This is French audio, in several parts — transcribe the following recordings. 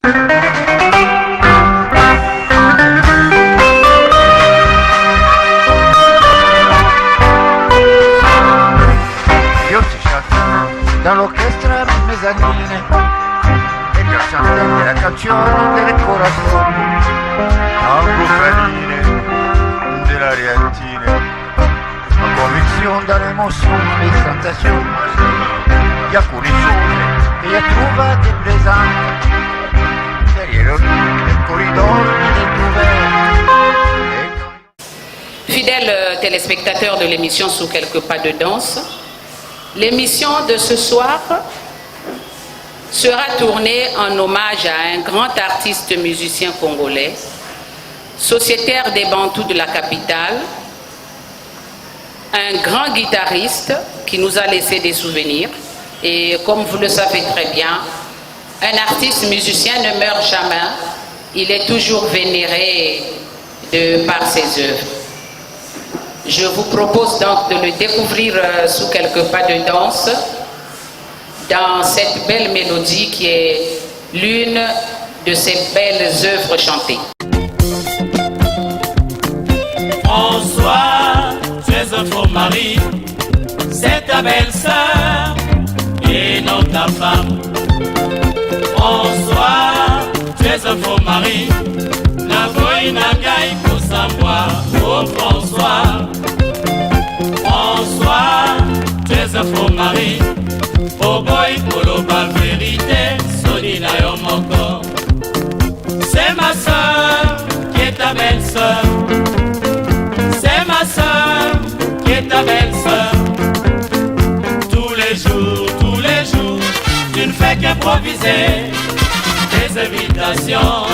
Io ti chante dall'orchestra mezzanine e ti chante la canzone delle corazzoni, tango feline de l'Arientine, la conviction dans l'émotion, les sensations, il y a condizione e il y a trouva des présents derrière le corridor des ouverts. Fidèles téléspectateurs de l'émission Sous quelques pas de danse, l'émission de ce soir sera tournée en hommage à un grand artiste musicien congolais, sociétaire des Bantous de la capitale, un grand guitariste qui nous a laissé des souvenirs. Et comme vous le savez très bien, un artiste musicien ne meurt jamais, il est toujours vénéré par ses œuvres. Je vous propose donc de le découvrir sous quelques pas de danse, dans cette belle mélodie qui est l'une de ses belles œuvres chantées. François, tu es un faux mari, c'est ta belle-sœur et non ta femme. François, tu es un faux mari, na boy na gai pour savoir. Oh François, François, tu es un faux mari. Oh boy, koloba vérité, soni na yo moko. C'est ma soeur qui est ta belle-sœur. C'est ma soeur qui est ta belle-sœur. Tous les jours, tu ne fais qu'improviser des invitations.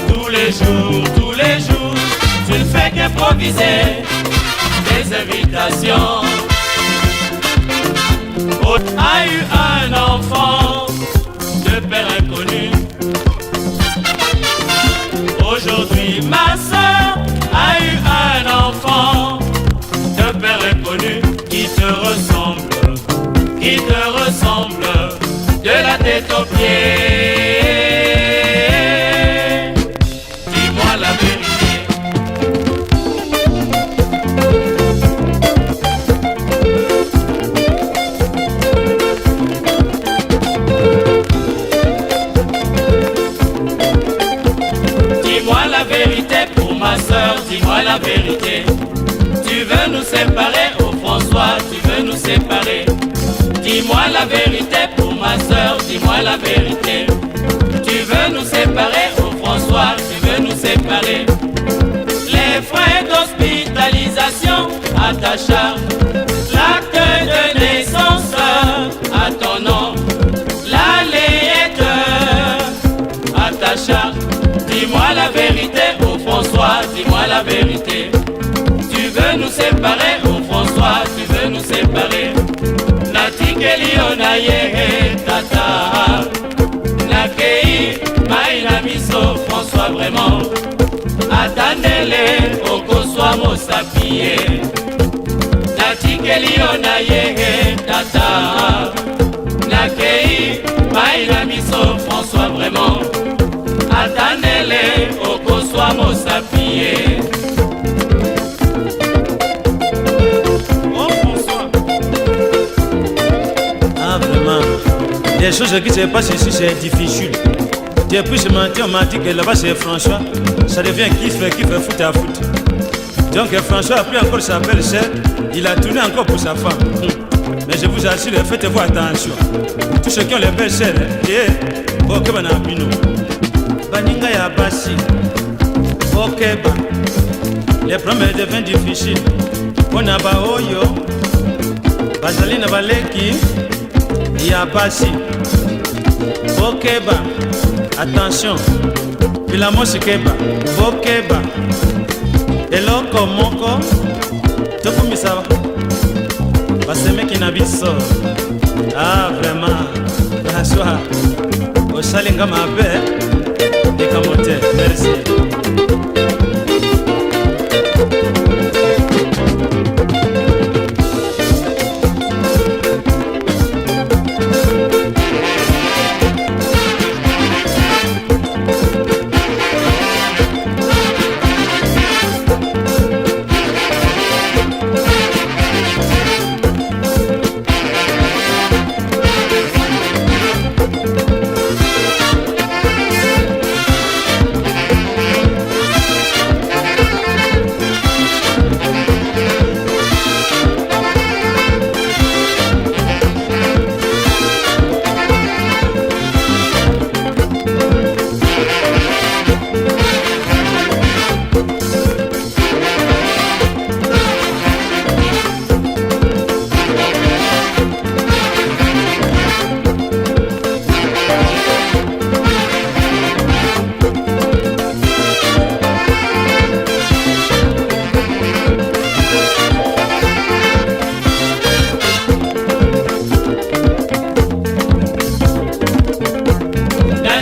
Tous les jours, tu ne fais qu'improviser des invitations. A eu un enfant de père inconnu. Aujourd'hui, ma soeur a eu un enfant de père inconnu qui te ressemble de la tête aux pieds. Dis-moi la vérité. Dis-moi la vérité pour ma soeur, dis-moi la vérité. Tu veux nous séparer, oh François, tu veux nous séparer. Dis-moi la vérité pour ma soeur, dis-moi la vérité. Tu veux nous séparer, oh François, tu veux nous séparer. Les frais d'hospitalisation à ta charge, l'acte de naissance à ton nom, la layette à ta charge. Dis-moi la vérité, oh François, dis-moi la vérité. Tu veux nous séparer, oh François, tu veux nous séparer. Natikeli onaye tata, nakei maina miso François vraiment. Atandele oko soit mosapie. Natikeli onaye tata, nakei maina miso François vraiment. Atandele oko soit mosapie. Des choses qui se passent ici, c'est difficile. Depuis ce matin, on m'a dit que là-bas c'est François. Ça devient kiff foot à foot. Donc François a pris encore sa belle-sœur. Il a tourné encore pour sa femme. Mais je vous assure, faites-vous attention. Tous ceux qui ont les belles-sœurs, ok, banabino. Baninga ya basi. Ok, les problèmes deviennent difficiles. On a ba oyo. Bazalina baleki. Ya basi. Bokeba, attention. Bilamo sikeba, bokeba. Eloko moko, tokumisaba. Basemeki na biso. Ah vraiment. Bonsoir. Osalinga mabe. Dekamote, merci.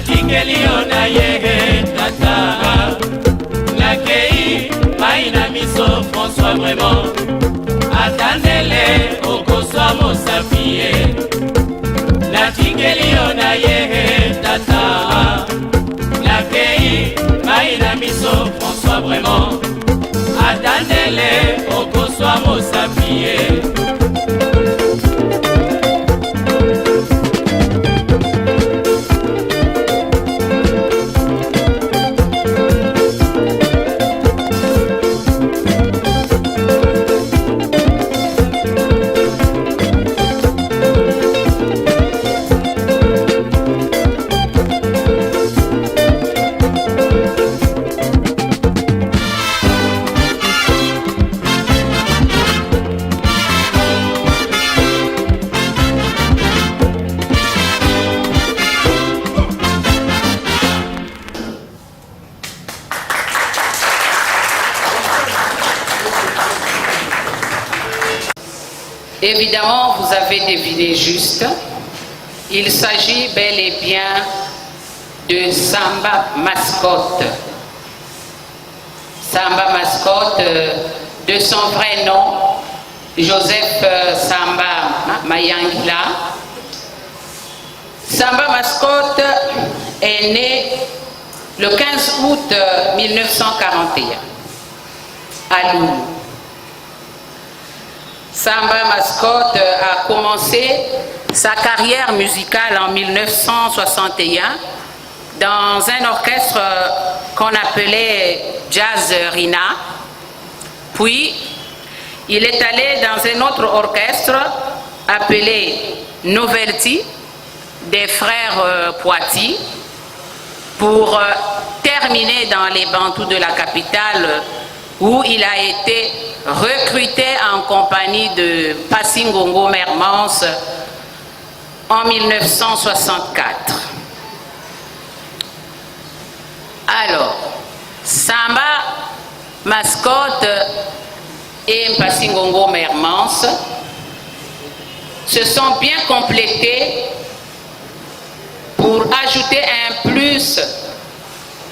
natikeli yo na ye tata nakei mai na miso François vraiment atandele okoswa mosapi ye natikeli yo na ye tata nakei mai na miso François vraiment atandele okoswa mosapi ye. Évidemment, vous avez deviné juste. Il s'agit bel et bien de Samba Mascotte. Samba Mascotte, de son vrai nom, Joseph Samba Mayangila. Samba Mascotte est né le 15 août 1941 à Loulou. Samba Mascotte a commencé sa carrière musicale en 1961 dans un orchestre qu'on appelait Jazz Rina. Puis, il est allé dans un autre orchestre appelé Novelty des frères Poiti pour terminer dans les bantous de la capitale où il a été recruté en compagnie de Passingongo Mermans en 1964. Alors, Samba Mascotte et Passingongo Mermans se sont bien complétés pour ajouter un plus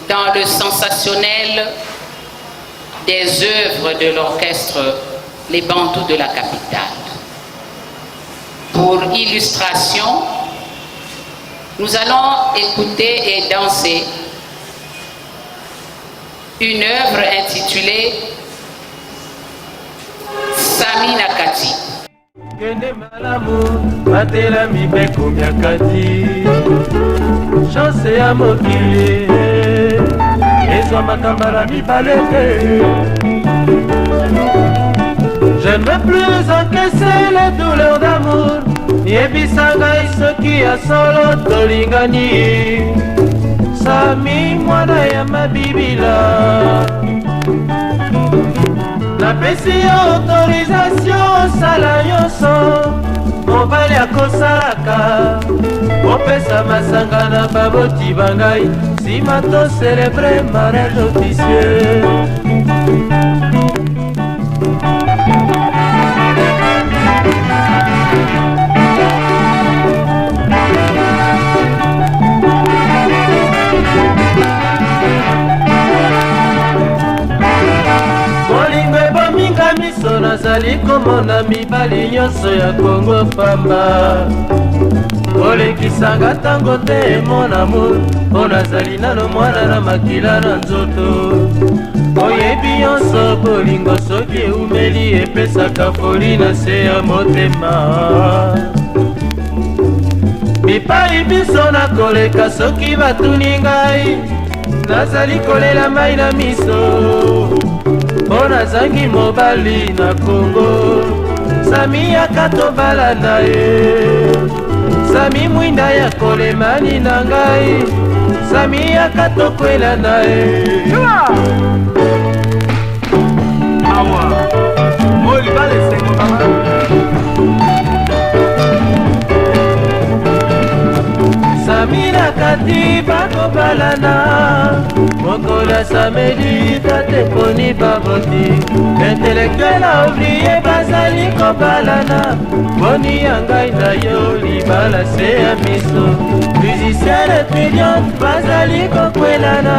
dans le sensationnel des œuvres de l'orchestre Les Bantous de la capitale. Pour illustration, nous allons écouter et danser une œuvre intitulée Sami Nakati. Kende malamu matela mibeko miakati chance ya mokili ezwa makambala mibalete. Je ne veux plus encaisser les douleurs d'amour yebisa ngai soki ya solo tolingani Sami mwana ya mabibila napesi yo autorisation osala nyonso mobali akosalaka opesa masanga na baboti bangai nsima to celebre mariage officieux. Nazali komona mibali nyonso ya Kongo pamba olekisanga tango te mon amour mpo nazali nano mwana na makila na nzoto oyebi nyonso bolingo soki eumeli epesaka foli na se ya motema bipai biso nakoleka soki batuni ngai nazali kolela mai na miso mpo nazangi mobali na Kongo Sami akatobala na ye Sami mwinda ya kolemani na ngai Sami akatokwela na ye awa moli bale sengo mama Sami nakati bakobalana mokola samedi tate poni baboti intellectuel a oublié bazali kobalana boni ya ngai na yo libala se ya miso musicien étudiante bazali kokwelana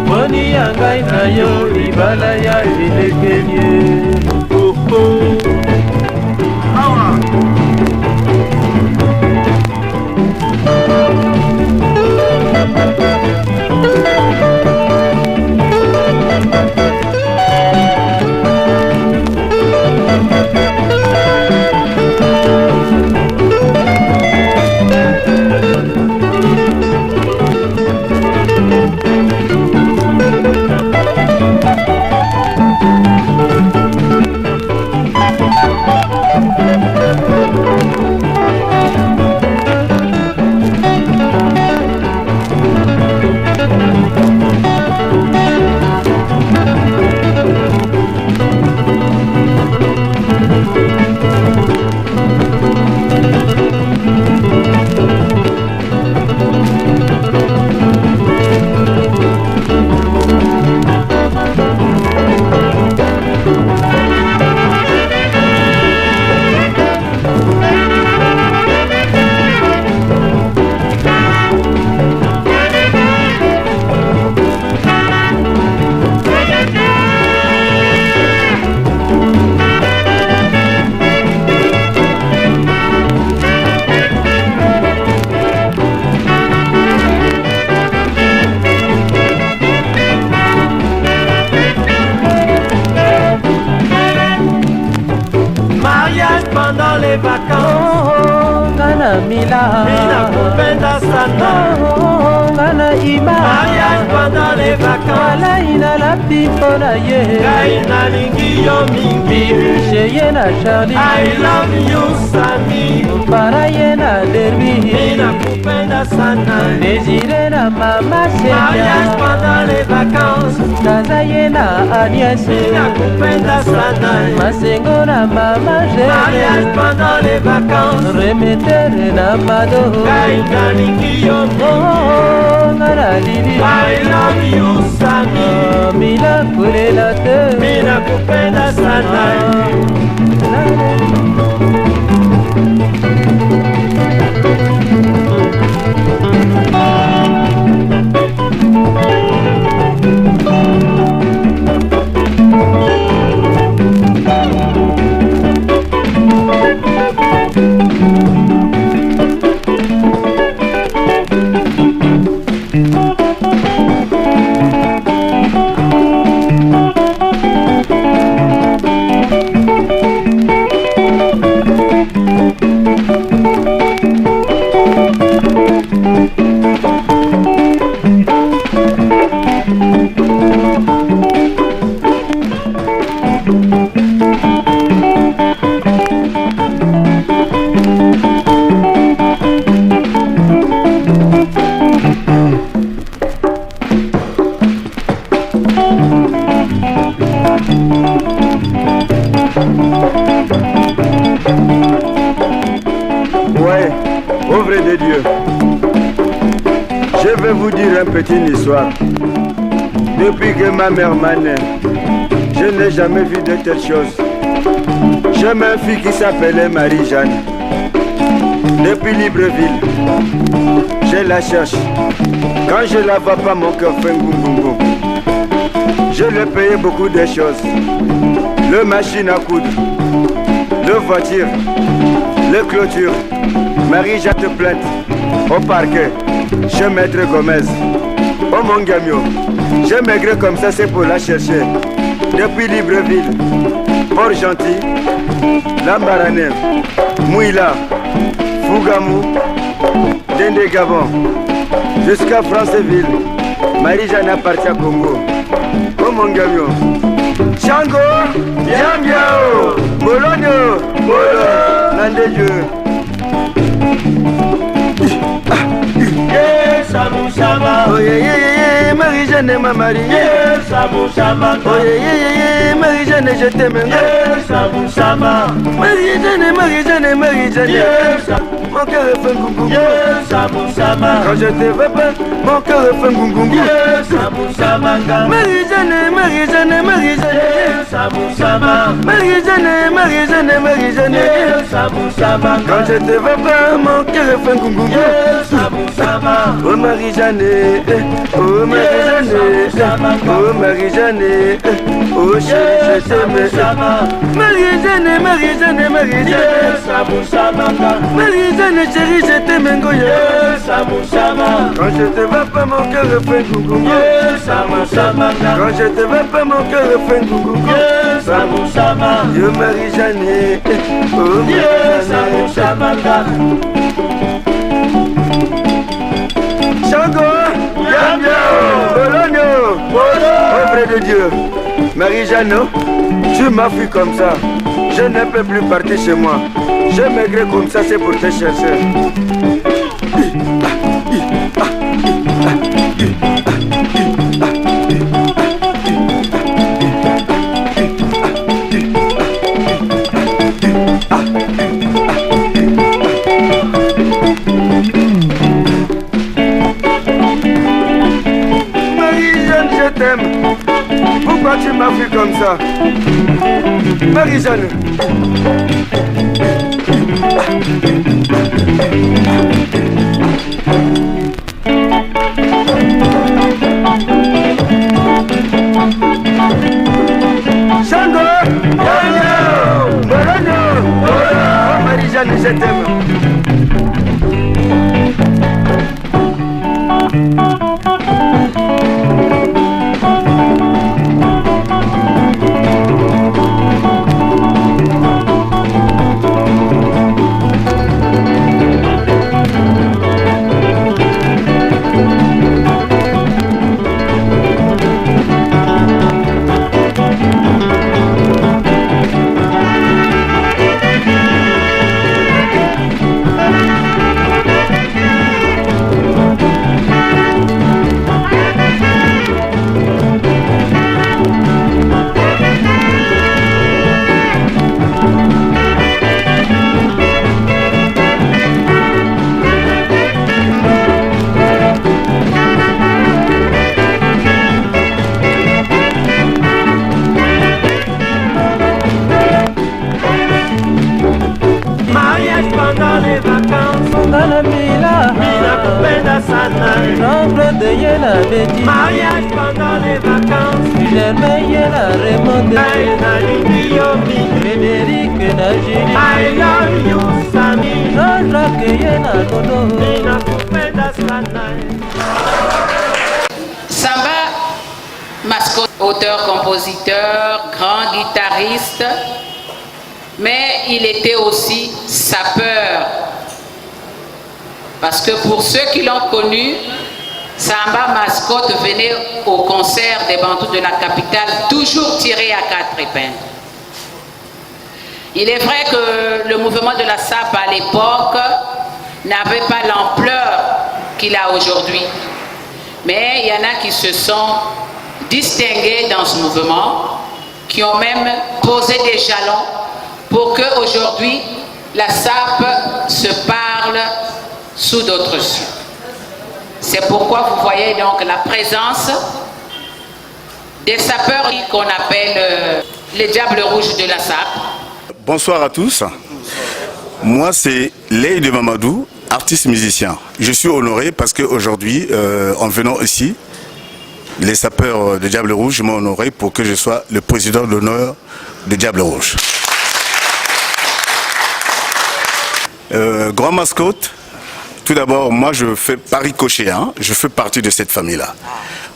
boni ya ngai na yo libala ya elekelie pendant les vacances ngana mila kupenda sana ngana ima mariage pendant les vacances la ina la pipona ye kaina lingi yo mingi cheye na Charlie I love you Sami para ye na derby ina kupenda sana désiré na mama Celia mariage pendant les vacances kaza ye na Agnès ina kupenda sana masengo na mama mariage pendant les vacances remettere na mado kaina lingi yo ngana lili I love you Sami mina kulela te mina kupenda sana Ouais, au vrai de Dieu, je vais vous dire une petite histoire. Depuis que ma mère m'a né, je n'ai jamais vu de telle chose. J'ai ma fille qui s'appelait Marie-Jeanne. Depuis Libreville, je la cherche. Quand je la vois pas, mon cœur fait boum boum boum. Je lui ai payé beaucoup de choses. Le machine à coudre, le voiture, le clôture. Marie-Jeanne te plainte au parquet chez Maître Gomez. Oh mon gamio, j'ai maigré comme ça, c'est pour la chercher. Depuis Libreville, Port-Gentil, Lambaranais, Mouila, Fougamou, Dende Gabon, jusqu'à Franceville. Marie-Jeanne appartient à Congo. Oh mon gamio, Chango, Yambiao, Bologno, Bolo, Nandejeu. Oh yeah yeah yeah, Marie-Jeanne ma Marie. Oh yeah yeah yeah, Marie-Jeanne je t'aime. Marie-Jeanne, Marie-Jeanne, Marie-Jeanne. Oh mon cœur fait gougou. Sama. Quand je te veux pas, mon cœur fait gougou. Sama. Marie-Jeanne, Marie-Jeanne, Marie-Jeanne. Sama. Marie-Jeanne, Marie-Jeanne, Marie-Jeanne. Sama. Quand je te veux pas, mon cœur fait gougou. Sama. Oh Marie-Jeanne, oh Marie-Jeanne, oh Marie-Jeanne, oh chérie, je t'aime. Marie-Jeanne, Marie-Jeanne, Marie-Jeanne. Marie-Jeanne, chérie, je t'aime, Ngoya. Quand je te vois pas, mon cœur fait gougou. Quand je te vois pas, mon cœur fait gougou. Yo Marie-Jeanne, oh Marie-Jeanne. Chango, Yamio, Bologno, oh vrai de Dieu. Marie-Jeanne, tu m'as fui comme ça. Je ne peux plus partir chez moi. Je maigre comme ça, c'est pour te chercher. Marie-Jeanne, je t'aime. Pourquoi tu m'as fui comme ça? Marie-Jeanne. Chango, Bologno, oh Marie-Jeanne, je t'aime. Mariage pendant les vacances. Frédéric na Julie. I love you, Sami. Jean-Jacques Yena Nono. Samba Mascotte, auteur-compositeur, grand guitariste, mais il était aussi sapeur. Parce que pour ceux qui l'ont connu, Samba Mascotte venait au concert des Bantous de la capitale, toujours tiré à quatre épingles. Il est vrai que le mouvement de la SAP à l'époque n'avait pas l'ampleur qu'il a aujourd'hui. Mais il y en a qui se sont distingués dans ce mouvement, qui ont même posé des jalons pour qu'aujourd'hui la SAP se parle sous d'autres cieux. C'est pourquoi vous voyez donc la présence des sapeurs qu'on appelle les Diables Rouges de la SAP. Bonsoir à tous. Moi, c'est Ley de Mamadou, artiste musicien. Je suis honoré parce qu'aujourd'hui, en venant ici, les sapeurs de Diables Rouges m'ont honoré pour que je sois le président d'honneur des Diables Rouges. Grand Mascotte, tout d'abord, moi je fais Paris Cochéen, je fais partie de cette famille-là.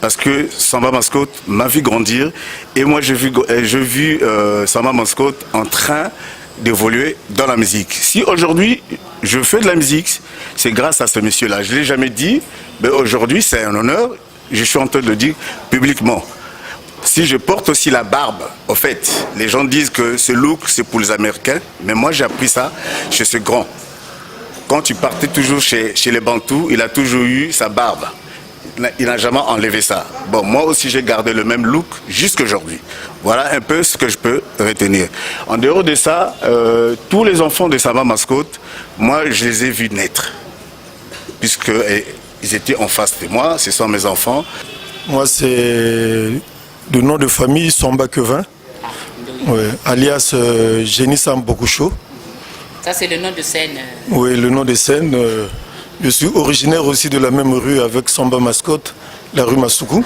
Parce que Samba Mascotte m'a vu grandir et moi j'ai vu Samba Mascotte en train d'évoluer dans la musique. Si aujourd'hui je fais de la musique, c'est grâce à ce monsieur-là. Je ne l'ai jamais dit, mais aujourd'hui c'est un honneur, je suis en train de le dire publiquement. Si je porte aussi la barbe, au fait, les gens disent que ce look c'est pour les Américains, mais moi j'ai appris ça chez ce grand. Quand tu partais toujours chez les Bantous, il a toujours eu sa barbe. Il n'a jamais enlevé ça. Bon, moi aussi j'ai gardé le même look jusqu'aujourd'hui. Voilà un peu ce que je peux retenir. En dehors de ça, tous les enfants de Samba Mascotte moi, je les ai vus naître, puisqu'ils étaient en face de moi, ce sont mes enfants. Moi, c'est le nom de famille Samba Quevin, ouais, alias Génie Sambokoucho. Ça, c'est le nom de scène. Oui, le nom de scène. Je suis originaire aussi de la même rue avec Samba Mascotte, la rue Masuku.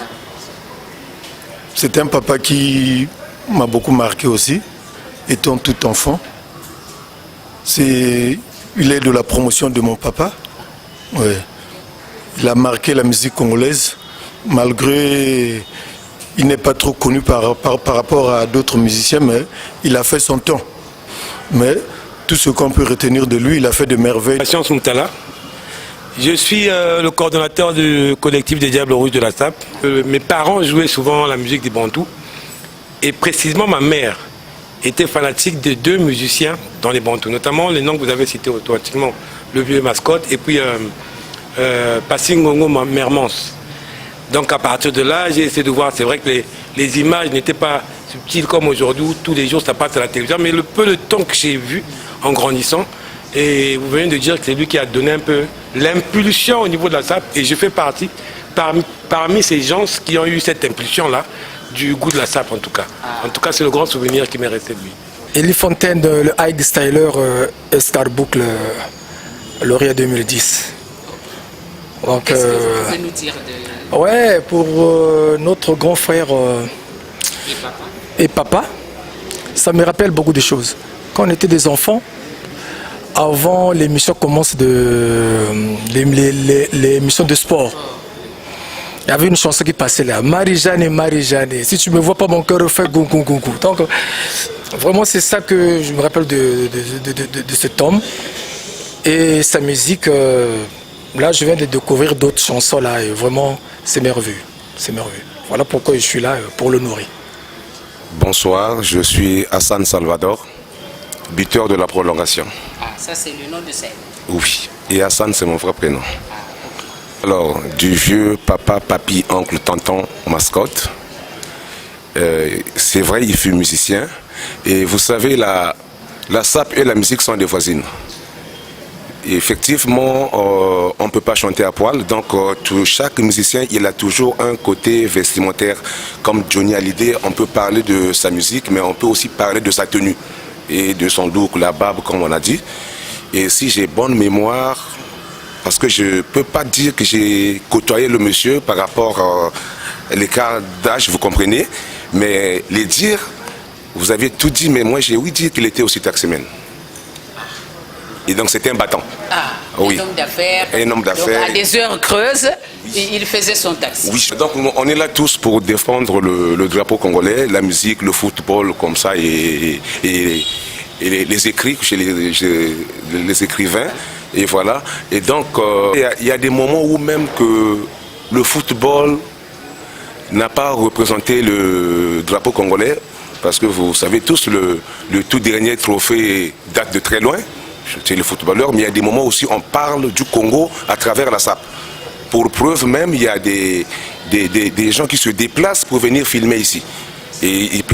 C'est un papa qui m'a beaucoup marqué aussi, étant tout enfant. Il est de la promotion de mon papa. Ouais. Il a marqué la musique congolaise, malgré il n'est pas trop connu par rapport à d'autres musiciens, mais il a fait son temps. Mais tout ce qu'on peut retenir de lui, il a fait de merveilles. Patience Moutala. Je suis le coordonnateur du collectif des Diables Rouges de la SAP. Mes parents jouaient souvent la musique des Bantous. Et précisément ma mère était fanatique de 2 musiciens dans les Bantous, notamment les noms que vous avez cités automatiquement, le vieux Mascotte et puis Passingongo Mermans. Donc à partir de là, j'ai essayé de voir, c'est vrai que les images n'étaient pas subtiles comme aujourd'hui, où tous les jours ça passe à la télévision, mais le peu de temps que j'ai vu en grandissant, et vous venez de dire que c'est lui qui a donné un peu l'impulsion au niveau de la SAP, et je fais partie parmi ces gens qui ont eu cette impulsion-là, du goût de la SAP en tout cas. En tout cas, c'est le grand souvenir qui m'est resté de lui. Elie Fontaine, le High Styler Escarboucle, lauréat 2010. Qu'est-ce que vous pouvez nous dire de... Ouais, pour notre grand frère et papa, ça me rappelle beaucoup de choses. Quand on était des enfants, avant l'émission commence l'émission de sport, il y avait une chanson qui passait là, Marie-Jeanne, si tu me vois pas mon cœur fait goût. Donc vraiment c'est ça que je me rappelle de cet homme et sa musique. Là je viens de découvrir d'autres chansons là et vraiment c'est merveilleux, Voilà pourquoi je suis là pour le nourrir. Bonsoir, je suis Hassan Salvador, buteur de la prolongation. Ah, ça c'est le nom de scène. Oui, et Hassan c'est mon vrai prénom. Alors, du vieux papa, papi, oncle, tonton, Mascotte. C'est vrai, il fut musicien. Et vous savez, la SAP et la musique sont des voisines. Et effectivement, on ne peut pas chanter à poil. Donc, chaque musicien, il a toujours un côté vestimentaire. Comme Johnny Hallyday, on peut parler de sa musique, mais on peut aussi parler de sa tenue. Et de son look, la barbe, comme on a dit. Et si j'ai bonne mémoire... Parce que je ne peux pas dire que j'ai côtoyé le monsieur par rapport à l'écart d'âge, vous comprenez. Mais les dire, vous avez tout dit, mais moi j'ai ouï dire qu'il était aussi taximan. Et donc c'était un battant. Ah, oui. Un homme d'affaires. Un homme d'affaires. Donc à des heures creuses, il faisait son taxi. Oui, donc on est là tous pour défendre le drapeau congolais, la musique, le football, comme ça, et les écrits chez les écrivains. Et voilà. Et donc, il y a des moments où même que le football n'a pas représenté le drapeau congolais, parce que vous savez tous, le tout dernier trophée date de très loin, c'est le footballeur, mais il y a des moments aussi où on parle du Congo à travers la SAP. Pour preuve même, il y a des gens qui se déplacent pour venir filmer ici. Et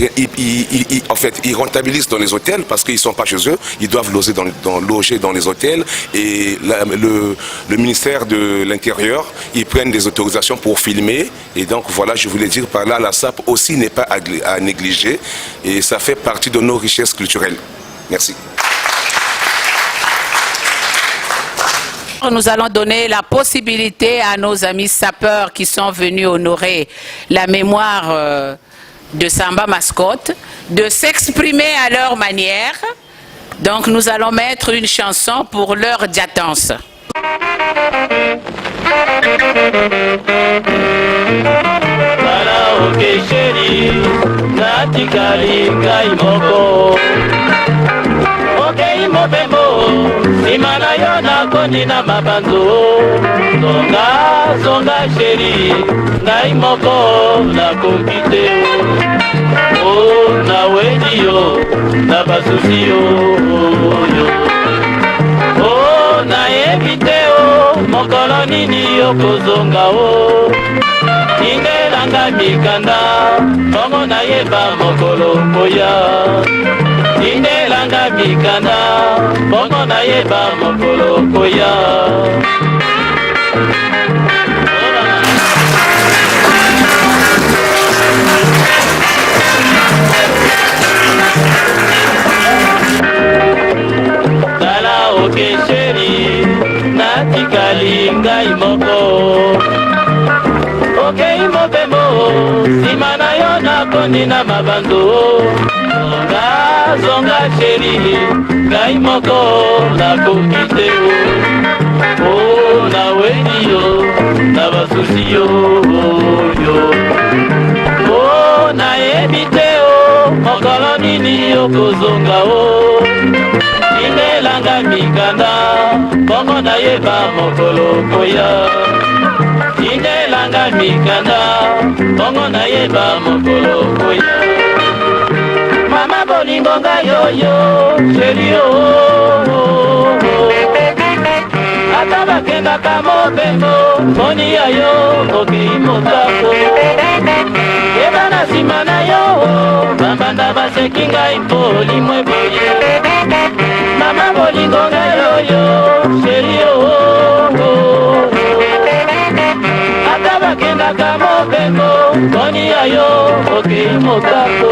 en fait, ils rentabilisent dans les hôtels parce qu'ils ne sont pas chez eux, ils doivent loger dans les hôtels. Et le ministère de l'Intérieur, ils prennent des autorisations pour filmer. Et donc voilà, je voulais dire par là, la SAP aussi n'est pas à négliger. Et ça fait partie de nos richesses culturelles. Merci. Nous allons donner la possibilité à nos amis sapeurs qui sont venus honorer la mémoire de Samba Mascotte, de s'exprimer à leur manière. Donc nous allons mettre une chanson pour leur diatance. Simana yo na kondi na mabanzo zonga sheri ngai moko na kompite o na wedi yo na basusi yo o na evite o mokolo nini yo kozonga o ingela tindelanga mikanda bongo nayeba mokolo koya tindelanga mikanda bongo nayeba mokolo koya tala okesheri natikali ngai moko okei mobemo nsima na yo nakondi na mabando zonga sheri ngai moko nakoki te o naweni yo na basusi yo o nayebi te o mokolo nini okozonga o tindelanga mikanda bongo nayeba mokolo koya tindelanga mikanda bongo nayeba mokolo koya mama bolingo ngai yoyo sheri o ata bakendaka mobembo moni ya yo okei motako yeba na nsima na yo bambanda baseki ngai mpo limwe boye mama bolingo ngai yoyo sheri o ata bakendaka mobembo moni ya yo okei motako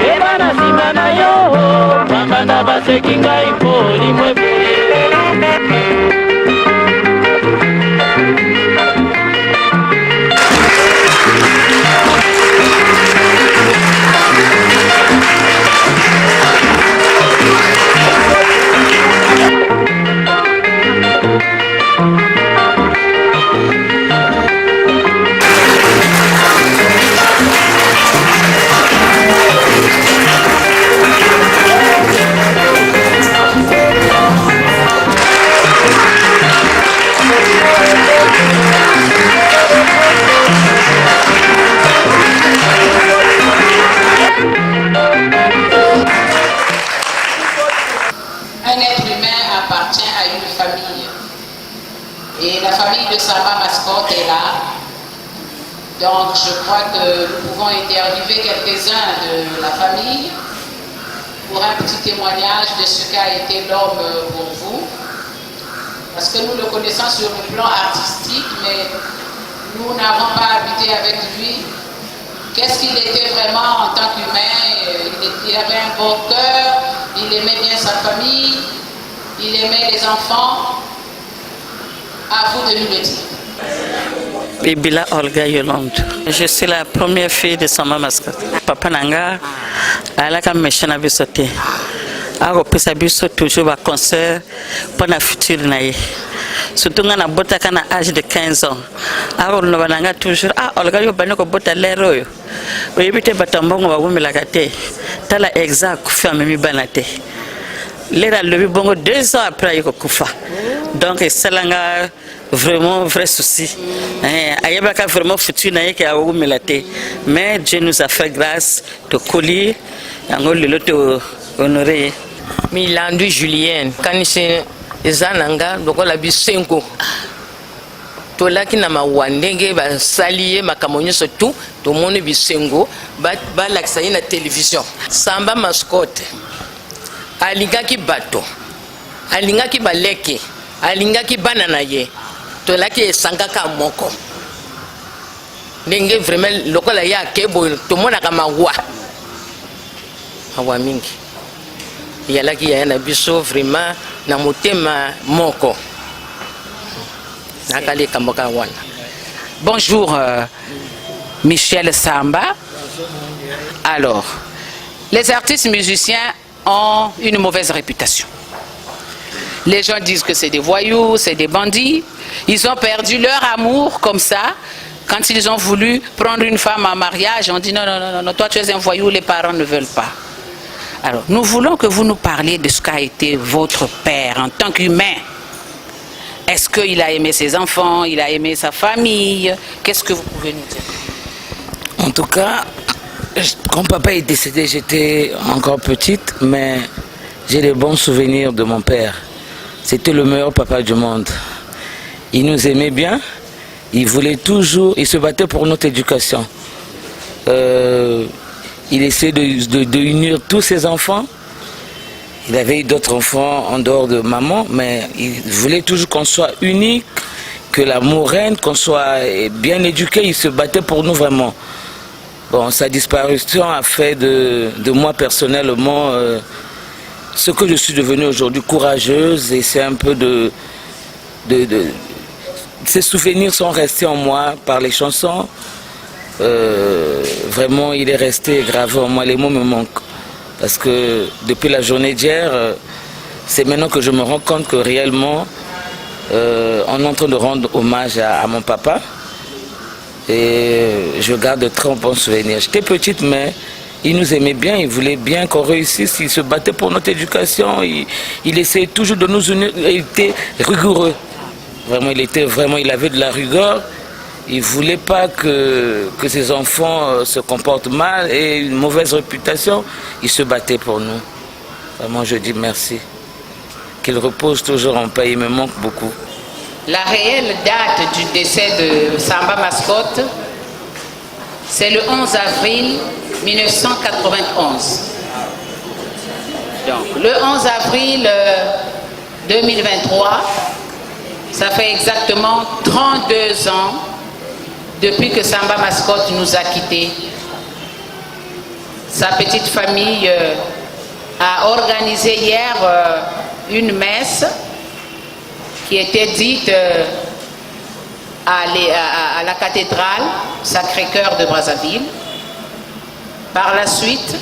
yeba na nsima na yo bambanda baseki ngai mpo limwe boye Un être humain appartient à une famille. Et la famille de Samba Mascotte est là. Donc je crois que nous pouvons interviewer quelques-uns de la famille pour un petit témoignage de ce qu'a été l'homme pour vous. Parce que nous le connaissons sur le plan artistique, mais nous n'avons pas habité avec lui. Qu'est-ce qu'il était vraiment en tant qu'humain? Il avait un beau cœur, il aimait bien sa famille, il aimait les enfants. À vous de nous le dire. Bibila Olga Yolande. Je suis la première fille de Samba Mascotte. Papa Nanga, elle a méchant bisoté. A repris biso toujours à concert pour la future naïe. Surtout quand on a botta quand à âge de 15 ans. Alors on a toujours Olga Yolande ko botta l'héros. Oui, bité batambongo wa wumi la gâté. Tala exact ferme mi banate. L'era le bongo 2 ans après il kufa. Donc c'est là vraiment vrai souci. Ayabaka vraiment futur naïe qui a wumi la té. Mais Dieu nous a fait grâce de coller yango le loto honoré. Milandu Julienne kanise ezananga lokola bisengo tolaki na mawandenge basaliye makamonyeso tout tomoni bisengo balakisa ye na télévision. Samba Mascotte alingaki bato alingaki baleke alingaki bana na ye tolaki esangaka moko ndenge vraiment lokola ya kebo tomonaka mawa mawa mingi yalaki ya na biso vraiment na motema moko nakali kamboka wana. Bonjour Michel Samba. Alors, les artistes musiciens ont une mauvaise réputation. Les gens disent que c'est des voyous, c'est des bandits. Ils ont perdu leur amour comme ça. Quand ils ont voulu prendre une femme en mariage, on dit non, non, non, non, toi tu es un voyou, les parents ne veulent pas. Alors, nous voulons que vous nous parliez de ce qu'a été votre père en tant qu'humain. Est-ce qu'il a aimé ses enfants, il a aimé sa famille? Qu'est-ce que vous pouvez nous dire? En tout cas, quand papa est décédé, j'étais encore petite, mais j'ai des bons souvenirs de mon père. C'était le meilleur papa du monde. Il nous aimait bien, il se battait pour notre éducation. Il essayait de unir tous ses enfants. Il avait d'autres enfants en dehors de maman, mais il voulait toujours qu'on soit unique, que l'amour règne, qu'on soit bien éduqué. Il se battait pour nous vraiment. Bon, sa disparition a fait de moi personnellement ce que je suis devenue aujourd'hui, courageuse, et c'est un peu ces souvenirs sont restés en moi par les chansons. Vraiment, il est resté gravé en moi, les mots me manquent. Parce que depuis la journée d'hier, c'est maintenant que je me rends compte que réellement, on est en train de rendre hommage à mon papa. Et je garde de très bons souvenirs. J'étais petite, mais il nous aimait bien, il voulait bien qu'on réussisse, il se battait pour notre éducation, il essayait toujours de nous unir, il était rigoureux. Vraiment, il avait de la rigueur. Il ne voulait pas que ses enfants se comportent mal et une mauvaise réputation. Il se battait pour nous. Vraiment, je dis merci. Qu'il repose toujours en paix, il me manque beaucoup. La réelle date du décès de Samba Mascotte, c'est le 11 avril 1991. Donc, le 11 avril 2023, ça fait exactement 32 ans depuis que Samba Mascotte nous a quittés. Sa petite famille a organisé hier une messe qui était dite à la cathédrale Sacré-Cœur de Brazzaville. Par la suite,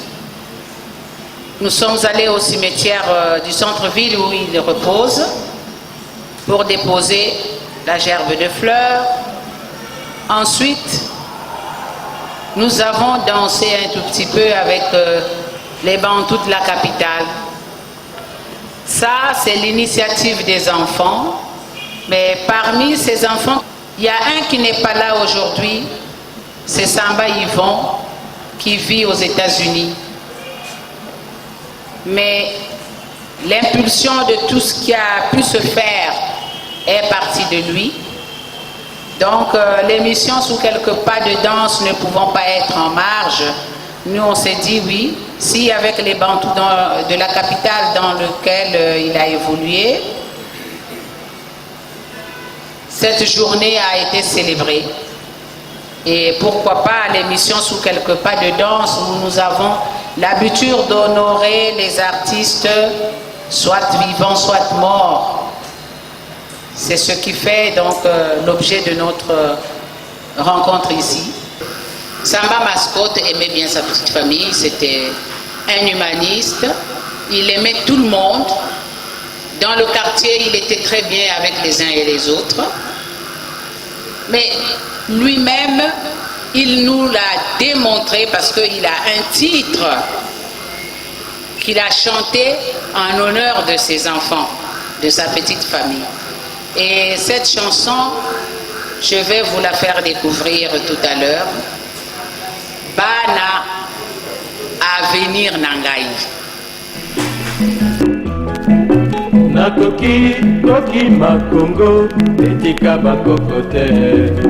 nous sommes allés au cimetière du centre-ville où il repose pour déposer la gerbe de fleurs. Ensuite, nous avons dansé un tout petit peu avec les bantous de la capitale. Ça, c'est l'initiative des enfants. Mais parmi ces enfants, il y a un qui n'est pas là aujourd'hui. C'est Samba Yvon, qui vit aux États-Unis. Mais l'impulsion de tout ce qui a pu se faire est partie de lui. Donc, l'émission Sous quelques pas de danse ne pouvant pas être en marge, nous on s'est dit oui, si avec les bantous de la capitale dans lequel il a évolué, cette journée a été célébrée. Et pourquoi pas l'émission Sous quelques pas de danse où nous avons l'habitude d'honorer les artistes, soit vivants, soit morts. C'est ce qui fait donc l'objet de notre rencontre ici. Samba Mascotte aimait bien sa petite famille, c'était un humaniste, il aimait tout le monde. Dans le quartier, il était très bien avec les uns et les autres. Mais lui-même, il nous l'a démontré parce qu'il a un titre qu'il a chanté en honneur de ses enfants, de sa petite famille. Et cette chanson, je vais vous la faire découvrir tout à l'heure. Bana Avenir Nangai. Nakoki koki makongo etika bakoko te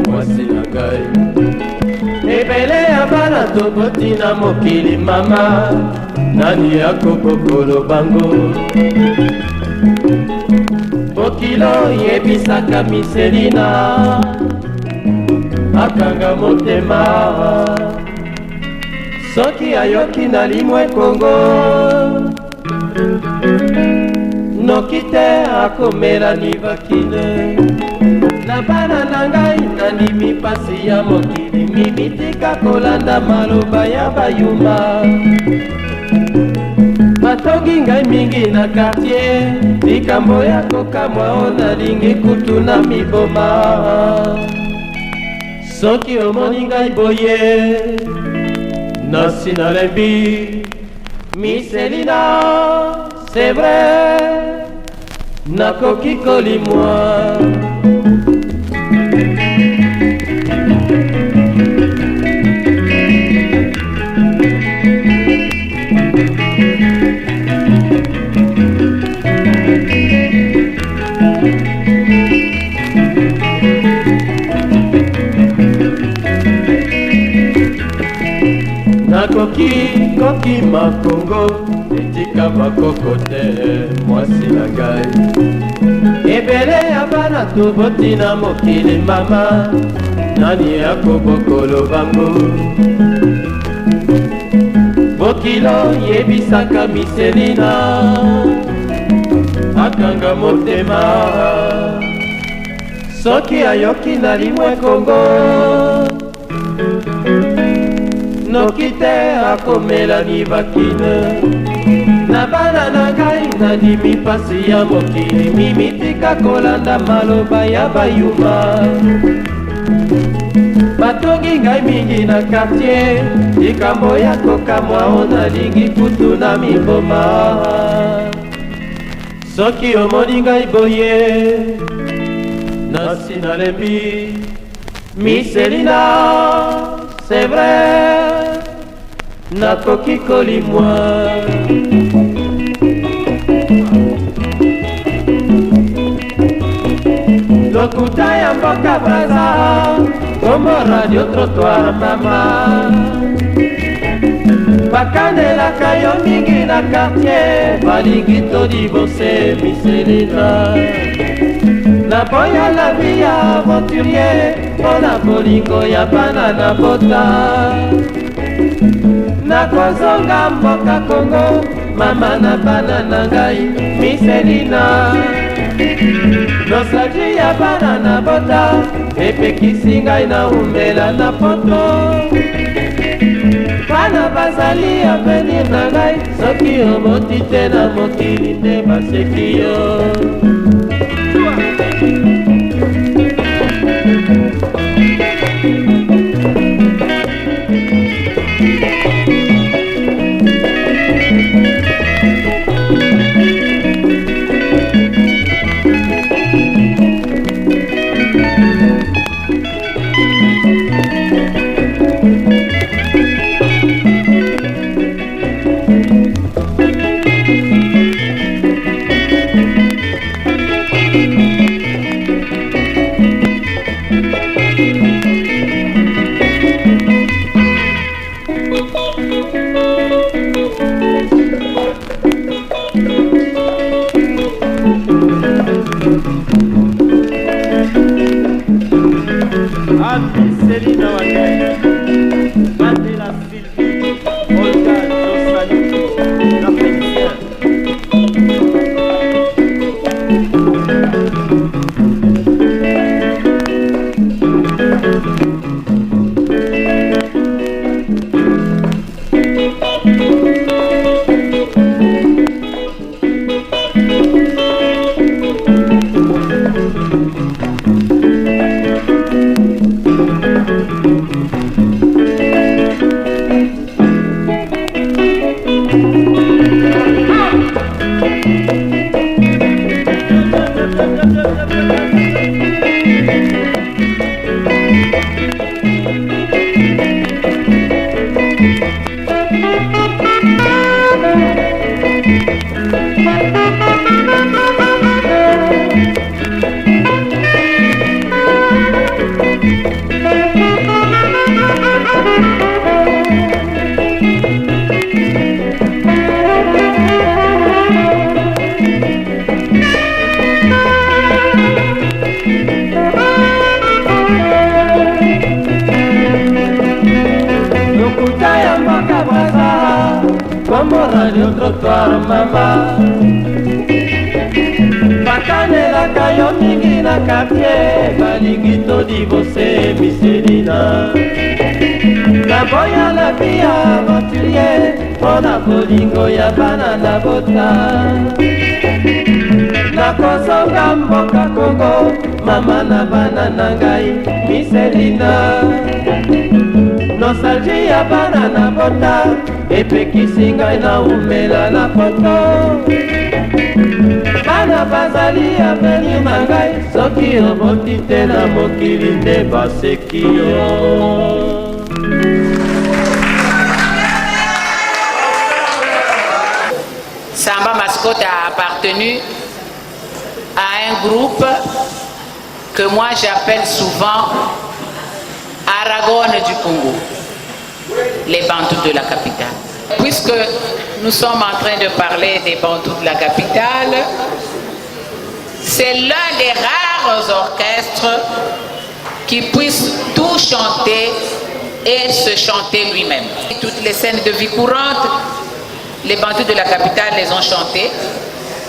mwasi na ngai ebele ya bana toboti na mokili mama nani akokokolo bango mokilo yebisaka miselina akanga motema soki ayoki na limwe kongo noki te akomela nivakile na bana na ngai nandimi pasi ya mokili mimitika kolanda maloba ya bayuma batongi ngai mingi na kartier likambo ya kokamwa o nalingi kutu na miboma soki omoni ngai boye nasi nalembi miselina c'est vrai nakoki kolimwa koki makongo etika bakoko te mwasi na ngai ebele ya bana toboti na mokili mama nani akobokolo bango bokilo yebisaka miselina akanga motema soki ayoki na limwe kongo noki te akomela nibakine na bana na ngai nandimi pasi ya mokili mimitika kolanda maloba ya bayuma batongi ngai mingi na kartier likambo ya kokamwa o nalingi kutu na miboma soki omoni ngai boye nasi nalembi miselina c'est vrai nakoki kolimwa lokuta ya mboka braza komo radio trottoir mama bakandelaka yo mingi na quartier balingi todibose miselina naboya la vie ya aventurier mpona bolingo ya bana na bota nakozonga mboka kongo mama na bana na ngai miselina nostalgie ya bana na bota epekisi ngai na umela na poto bana bazali avenir na ngai soki omoti te na mokili nde baseki yo Selina Wagner, Mandela Sylvie, Olga Dosani, la féminine. Radio trottoir mama bakanelaka yo mingi na quartier balingi todibose miselina naboya la vie ya aventurier mpona bolingo ya bana na bota nakozonga mboka kongo mama na bana na ngai miselina nostalgie ya bana na bota epekisi ngai na umela na poto bana bazali avenir na ngai soki oboti te na mokili nde baseki yo. Samba Mascotte a appartenu à un groupe que moi j'appelle souvent Aragon du Congo, les bantous de la capitale. Puisque nous sommes en train de parler des bantous de la capitale, c'est l'un des rares orchestres qui puisse tout chanter et se chanter lui-même. Toutes les scènes de vie courante, les bantous de la capitale les ont chantées,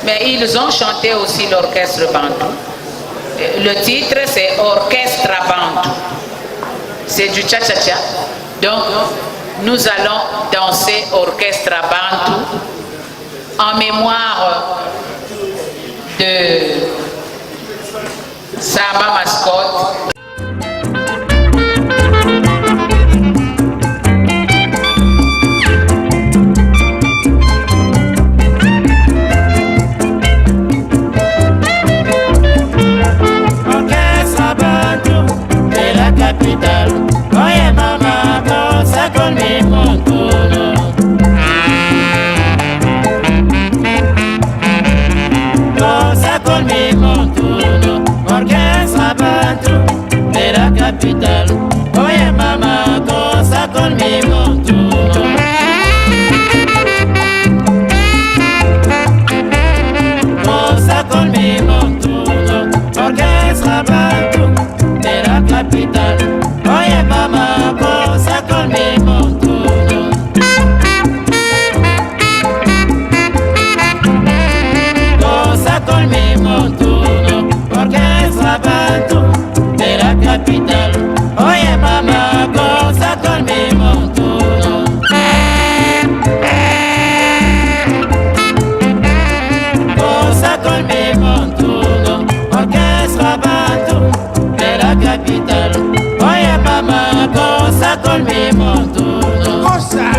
mais ils ont chanté aussi l'orchestre bantou. Le titre c'est Orchestra Bantou. C'est du cha-cha-cha. Donc nous allons danser Orchestra Bantou en mémoire de Samba Mascotte. Orchestra Bantou de la capitale. Oye mama, cosa con mi montuno. Cosa con mi montuno. Orchestra Bantou de la capitale. Oye mama, cosa con mi montuno. Cosa con mi montuno. Orchestra Bantou de la capitale. Oye mama, cosa con mi montuno. Cosa con mi montuno. Orchestra Bantou de la capitale. Oye mama, cosa con mi montuno. Cosa con mi montuno. Orchestra Bantou de la capitale. Oye mama, cosa con mi montuno. Cosa.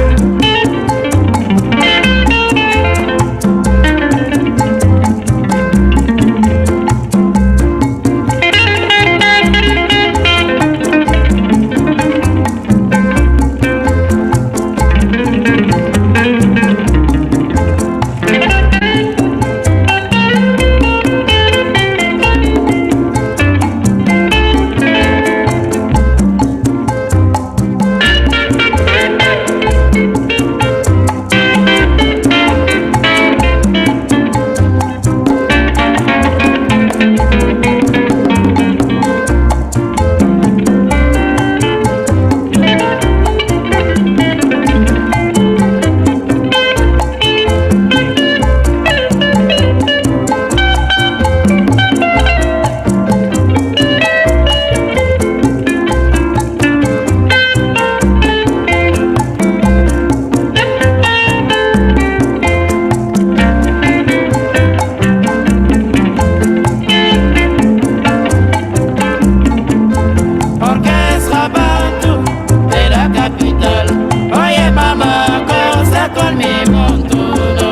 Orchestra Bantou de la capitale. Oye mama, cosa con mi montuno.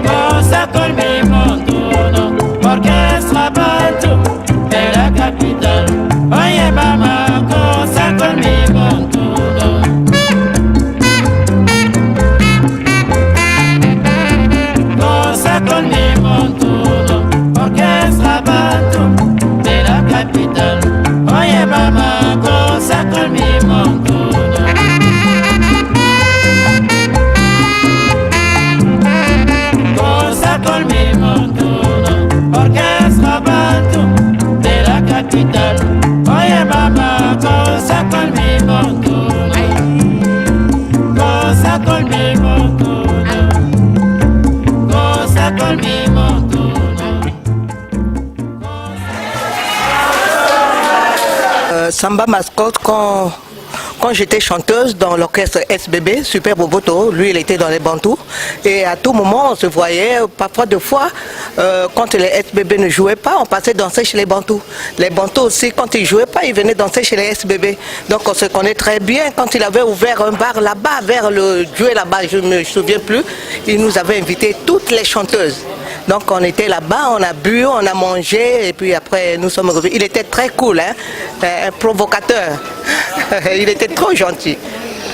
Cosa con mi montuno. Orchestra Bantou de la capitale. Oye mama, cosa con mi montuno. Cosa con mi montuno. Orchestra Bantou de la capitale. Oye mama, cosa con mi montuno. Cosa con mi montuno. Orchestra Bantou de la capitale. Oye mama, cosa con mi montuno. Cosa con mi montuno. Cosa con mi montuno. Samba Mascotte, quand j'étais chanteuse dans l'orchestre SBB, Super Boboto, lui il était dans les bantous. Et à tout moment on se voyait, parfois deux fois, quand les SBB ne jouaient pas, on passait danser chez les bantous. Les bantous aussi, quand ils ne jouaient pas, ils venaient danser chez les SBB. Donc on se connaît très bien. Quand il avait ouvert un bar là-bas, vers le Dieu là-bas, je ne me souviens plus, il nous avait invité toutes les chanteuses. Donc on était là-bas, on a bu, on a mangé et puis après nous sommes revenus. Il était très cool, hein? Un provocateur. Il était trop gentil.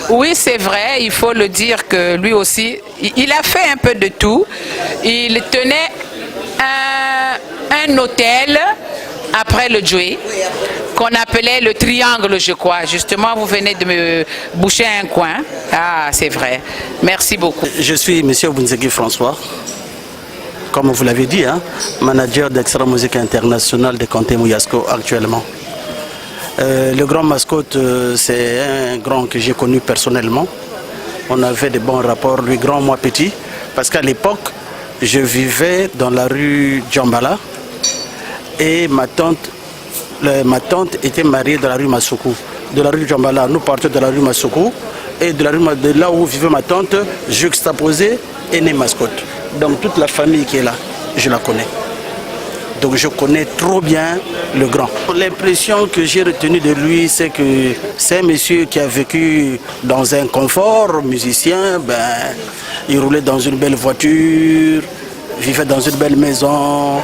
Oui, c'est vrai, il faut le dire que lui aussi, il a fait un peu de tout. Il tenait un hôtel après le Djoué. qu'on appelait le triangle, je crois. Justement, vous venez de me boucher un coin. Ah, c'est vrai. Merci beaucoup. Je suis M. Bunzegui François, comme vous l'avez dit, hein, manager d'Extra Musique Internationale de Conté Mouyasco actuellement. Le grand Mascotte, c'est un grand que j'ai connu personnellement. On avait de bons rapports, lui grand, moi petit, parce qu'à l'époque, je vivais dans la rue Djambala et ma tante était mariée dans la rue Massoukou. De la rue Djambala, nous partions de la rue Massoukou et de là où vivait ma tante, juxtaposée, est née Mascotte. Donc toute la famille qui est là, je la connais. Donc je connais trop bien le grand. L'impression que j'ai retenue de lui, c'est que c'est un monsieur qui a vécu dans un confort, musicien, il roulait dans une belle voiture, vivait dans une belle maison.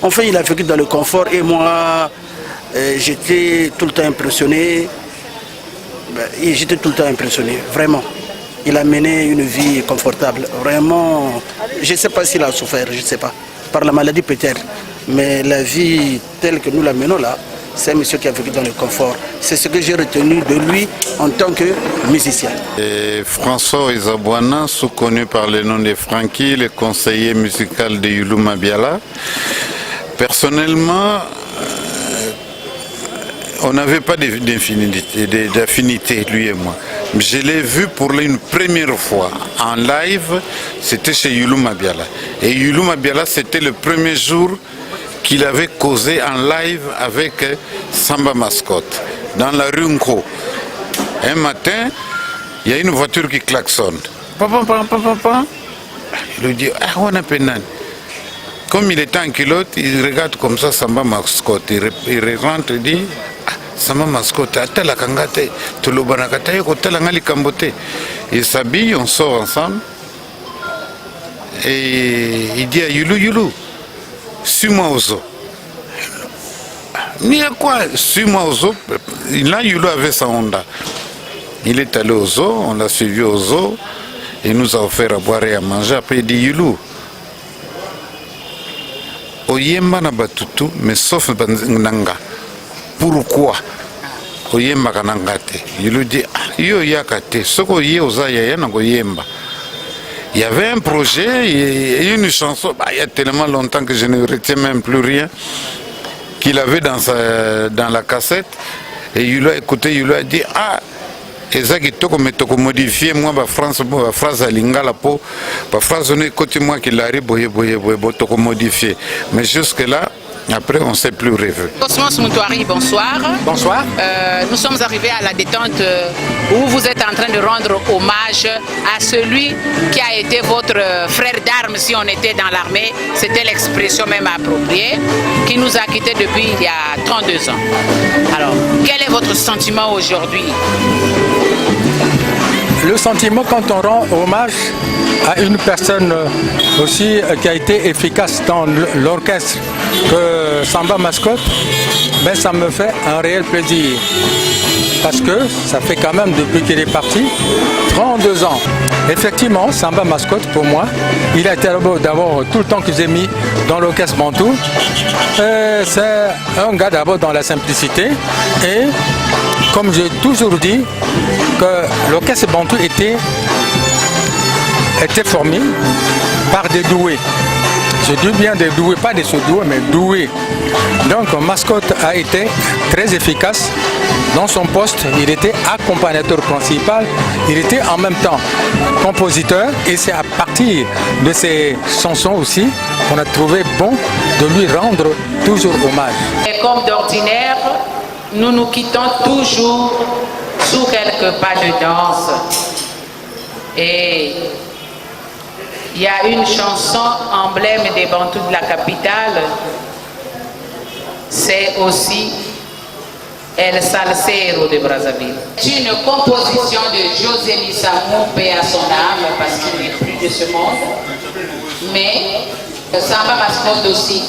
Enfin, il a vécu dans le confort et moi, j'étais tout le temps impressionné. J'étais tout le temps impressionné, vraiment. Il a mené une vie confortable, vraiment. Je ne sais pas s'il a souffert, je ne sais pas. Par la maladie peut-être. Mais la vie telle que nous la menons là, c'est un monsieur qui a vécu dans le confort. C'est ce que j'ai retenu de lui en tant que musicien. Et François Izabouana, sous-connu par le nom de Francky, le conseiller musical de Yulu Mabiala. Personnellement, on n'avait pas d'affinité, lui et moi. Je l'ai vu pour une première fois en live, c'était chez Yulu Mabiala. Et Yulu Mabiala, c'était le premier jour qu'il avait causé en live avec Samba Mascotte, dans la rue Nko. Un matin, il y a une voiture qui klaxonne. Il lui dit, ah, on a peine. Comme il était en culotte, il regarde comme ça Samba Mascotte. Il rentre et dit, Samba Mascotte, atala kangate, tulubanakata yoko tala ngali kambote. Il s'habille, on sort ensemble. Et il dit à Yulu, Yulu, suis-moi au zoo. Mais quoi, suis-moi au zoo. Là, Yulu avait sa Honda. Il est allé au zoo, on l'a suivi au zoo. Il nous a offert à boire et à manger. Après, il dit, Yulu, oyemba na batutu, mais sauf nanga. Pourquoi oyemba kananga te? Yulu dit, yo yakate, soko ye oza yaya na goyemba. Il y avait un projet et une chanson, il y a tellement longtemps que je ne retiens même plus rien, qu'il avait dans la cassette. Et il a écouté, il a dit, ah, ezaki toko me toko modifier moi ba phrase à lingala po ba phrase ne côté moi qui l'arrive boye toko modifier. Mais jusque là, après, on ne s'est plus revu. Cosmos Moutouari, bonsoir. Bonsoir. Nous sommes arrivés à la détente où vous êtes en train de rendre hommage à celui qui a été votre frère d'armes si on était dans l'armée. C'était l'expression même appropriée, qui nous a quittés depuis il y a 32 ans. Alors, quel est votre sentiment aujourd'hui? Le sentiment quand on rend hommage à une personne aussi qui a été efficace dans l'orchestre que Samba Mascotte, ben ça me fait un réel plaisir. Parce que ça fait quand même depuis qu'il est parti 32 ans. Effectivement, Samba Mascotte pour moi, il a été d'abord tout le temps que j'ai mis dans l'orchestre Bantou. C'est un gars d'abord dans la simplicité et comme j'ai toujours dit, que l'orchestre Bantou était formé par des doués. Je dis bien des doués, pas des sous-doués, mais doués. Donc Mascotte a été très efficace dans son poste. Il était accompagnateur principal, il était en même temps compositeur et c'est à partir de ses chansons aussi qu'on a trouvé bon de lui rendre toujours hommage. Et comme d'ordinaire, nous nous quittons toujours sous quelques pas de danse. Et il y a une chanson emblème des Bantous de la capitale, c'est aussi El Salsero de Brazzaville. C'est une composition de José Lissamou, paix à son âme, parce qu'il n'est plus de ce monde. Mais Samba Mascotte aussi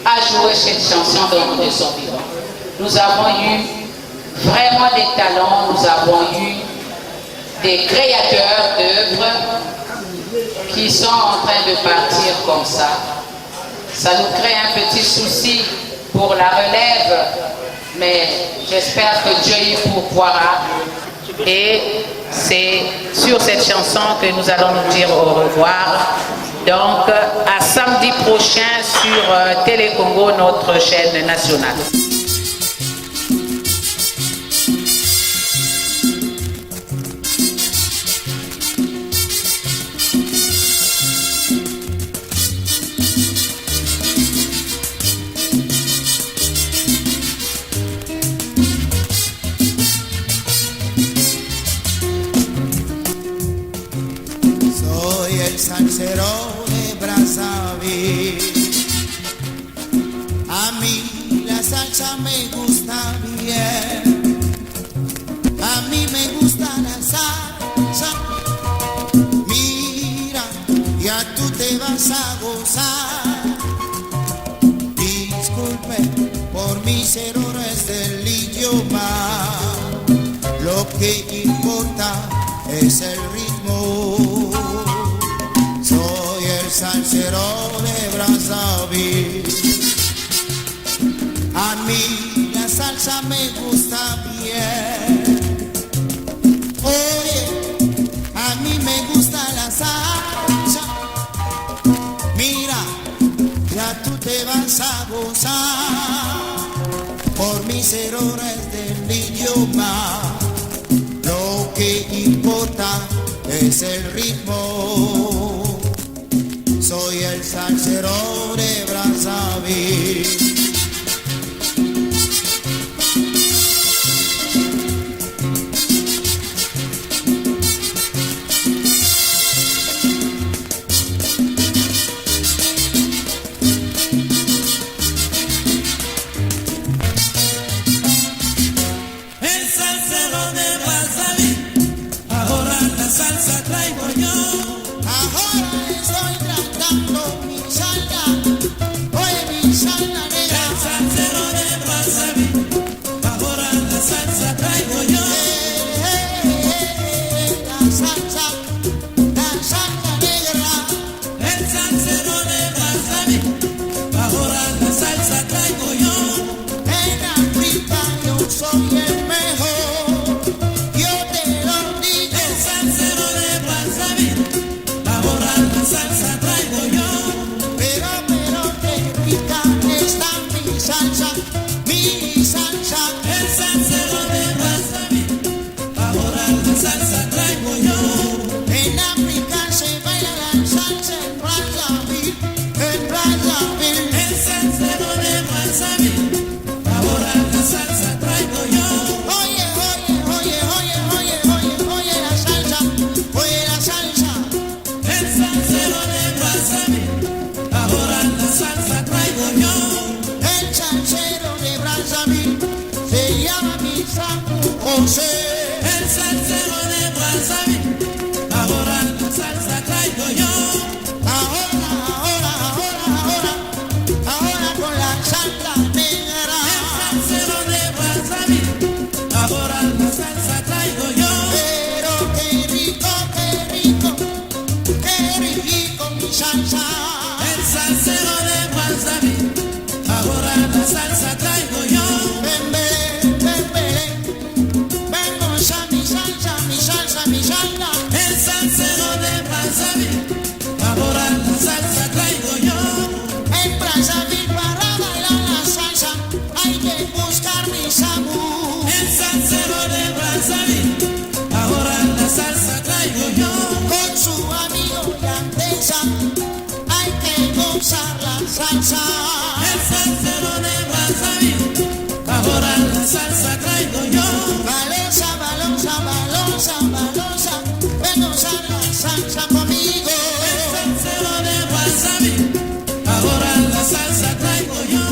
a joué cette chanson de son vivant. Nous avons eu vraiment des talents, nous avons eu des créateurs d'œuvres qui sont en train de partir comme ça. Ça nous crée un petit souci pour la relève mais j'espère que Dieu y pourvoira. Et c'est sur cette chanson que nous allons nous dire au revoir. Donc, à samedi prochain sur Télé Congo, notre chaîne nationale. Soy el salsero de Brazzaville. A mí la salsa me gusta bien. A mí me gusta la salsa. Mira, ya tú te vas a gozar. Disculpe por mis errores del idioma. Lo que importa es el ritmo. Soy el salsero de Brazzaville. A mí la salsa me gusta bien. Oye, a mí me gusta la salsa. Mira, ya tú te vas a gozar por mis errores del idioma. Lo que importa es el ritmo. Soy el salsero de Brazzaville. El salsero de Brazzaville, ahora la salsa traigo yo. Ahora estoy tratando mi salsa. Oye, mi salsa negra. El salsero de Brazzaville, ahora la salsa traigo yo. La salsa negra. El salsero de Brazzaville, ahora la salsa traigo yo. En África yo soy el mejor, yo te lo digo. El salsero de Brazzaville, ahora la salsa traigo yo. Pero qué rica está mi salsa, mi salsa. El salsero de Brazzaville, ahora la salsa traigo yo. En África se baila la salsa en Brazzaville, en Brazzaville. El salsero de Brazzaville, ahora la salsa traigo yo. Oye, oye, oye, oye, oye, oye, oye la salsa, oye la salsa. El salsero de Brazzaville, ahora la salsa traigo yo. El salsero de Brazzaville se llama mi San José. El salsero de Brazzaville, ahora la salsa traigo yo. Ahora con la salsa negra. El salsero de Brazzaville, ahora la salsa traigo yo. Pero qué rico, qué rico, qué rico mi salsa. El salsero de Brazzaville, ahora la salsa traigo yo. Ven, vamos a mi salsa, mi salsa, mi salsa. El salsero de Brazzaville, ahora la salsa traigo yo. En Brazzaville para bailar la salsa hay que buscar mi sabor. El salsero de Brazzaville, ahora la salsa traigo yo. Con su amigo Yandesa hay que gozar la salsa. El salsero de Brazzaville, ahora la salsa traigo yo. Balanza, balanza, balanza, balanza, ven a gozar la salsa conmigo. El salsero de Brazzaville, ahora la salsa traigo yo.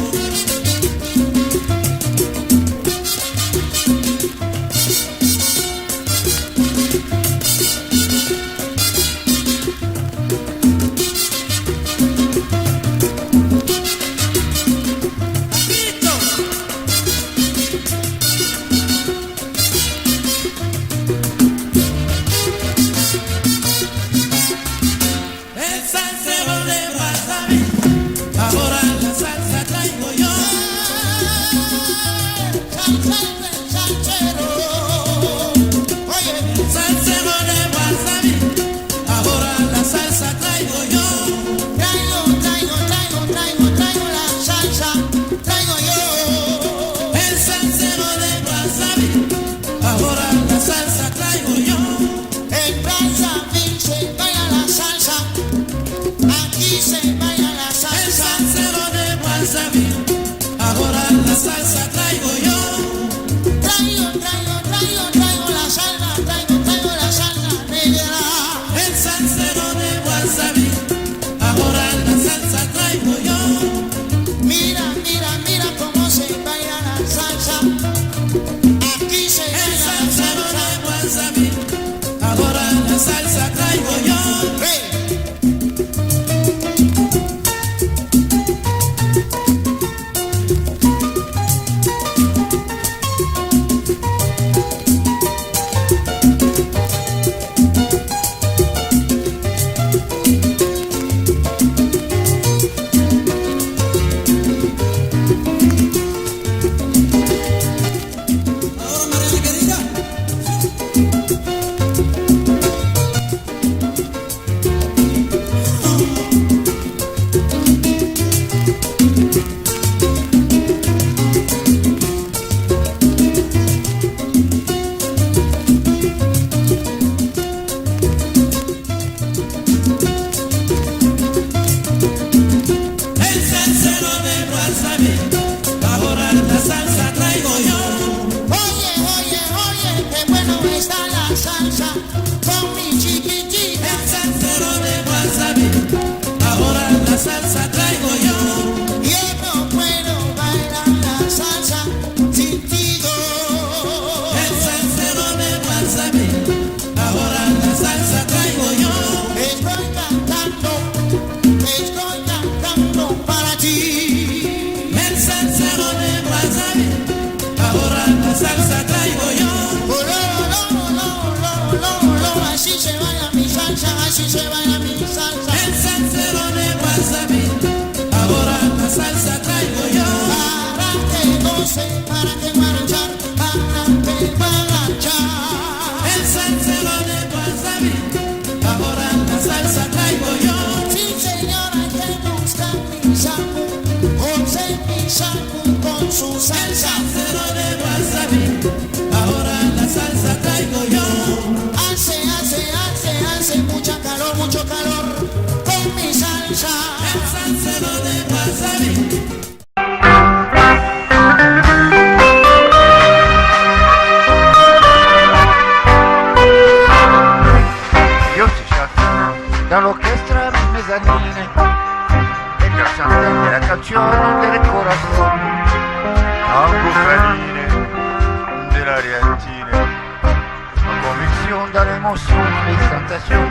Dall'orchestra mezzanine e già sentite la canzone del corazon, tango feline de la rientine, la convicción de la emoción, les tentations.